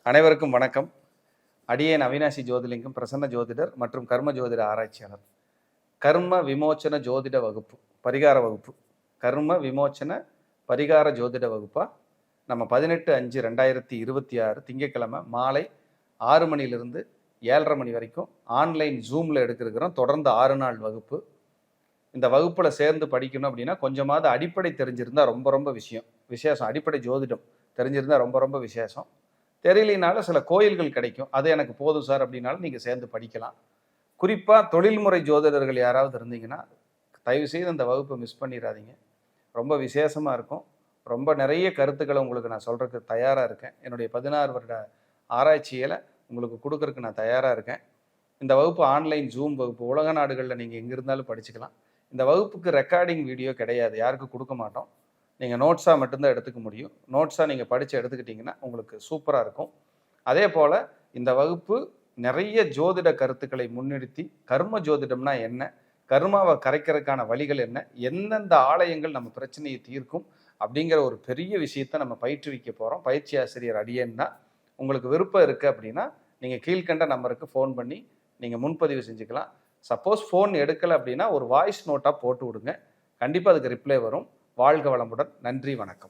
அனைவருக்கும் வணக்கம். அடியேன் அவினாசி ஜோதிலிங்கம், பிரசன்ன ஜோதிடர் மற்றும் கர்ம ஜோதிட ஆராய்ச்சியாளர். கர்ம விமோச்சன ஜோதிட வகுப்பு, பரிகார வகுப்பு, கர்ம விமோச்சன பரிகார ஜோதிட வகுப்பா நம்ம 18/5/2026 திங்கட்கிழமை மாலை 6 மணிலிருந்து 7:30 மணி வரைக்கும் ஆன்லைன் ஜூமில் எடுக்கிறோம். தொடர்ந்து 6 நாள் வகுப்பு. இந்த வகுப்பில் சேர்ந்து படிக்கணும் அப்படின்னா கொஞ்சமாவது அடிப்படை தெரிஞ்சிருந்தால் ரொம்ப ரொம்ப விசேஷம். அடிப்படை ஜோதிடம் தெரிஞ்சிருந்தால் ரொம்ப ரொம்ப விசேஷம். தெரியலினாலும் சில கோயில்கள் கிடைக்கும், அது எனக்கு போதும் சார் அப்படின்னாலும் நீங்கள் சேர்ந்து படிக்கலாம். குறிப்பாக தொழில்முறை ஜோதிடர்கள் யாராவது இருந்தீங்கன்னா தயவுசெய்து அந்த வகுப்பை மிஸ் பண்ணிடாதீங்க. ரொம்ப விசேஷமாக இருக்கும். ரொம்ப நிறைய கருத்துக்களை உங்களுக்கு நான் சொல்கிறதுக்கு தயாராக இருக்கேன். என்னுடைய 16 வருட ஆராய்ச்சியில் உங்களுக்கு கொடுக்கறதுக்கு நான் தயாராக இருக்கேன். இந்த வகுப்பு ஆன்லைன் ஜூம் வகுப்பு. உலக நாடுகளில் நீங்கள் எங்கே இருந்தாலும் படிச்சுக்கலாம். இந்த வகுப்புக்கு ரெக்கார்டிங் வீடியோ கிடையாது, யாருக்கும் கொடுக்க மாட்டோம். நீங்கள் நோட்ஸாக மட்டும்தான் எடுத்துக்க முடியும். நோட்ஸாக நீங்கள் படித்து எடுத்துக்கிட்டிங்கன்னா உங்களுக்கு சூப்பராக இருக்கும். அதே போல் இந்த வகுப்பு நிறைய ஜோதிட கருத்துக்களை முன்னிறுத்தி கர்ம ஜோதிடம்னா என்ன, கர்மாவை கரைக்கிறதுக்கான வழிகள் என்ன, எந்தெந்த ஆலயங்கள் நம்ம பிரச்சனையை தீர்க்கும் அப்படிங்கிற ஒரு பெரிய விஷயத்தை நம்ம பயிற்றுவிக்க போகிறோம். பயிற்சி ஆசிரியர் அடியேன் தான். உங்களுக்கு விருப்பம் இருக்குது அப்படின்னா நீங்கள் கீழ்கண்ட நம்பருக்கு ஃபோன் பண்ணி நீங்கள் முன்பதிவு செஞ்சுக்கலாம். சப்போஸ் ஃபோன் எடுக்கலை அப்படின்னா ஒரு வாய்ஸ் நோட்டாக போட்டு விடுங்க, கண்டிப்பாக அதுக்கு ரிப்ளை வரும். வாழ்க வளமுடன். நன்றி, வணக்கம்.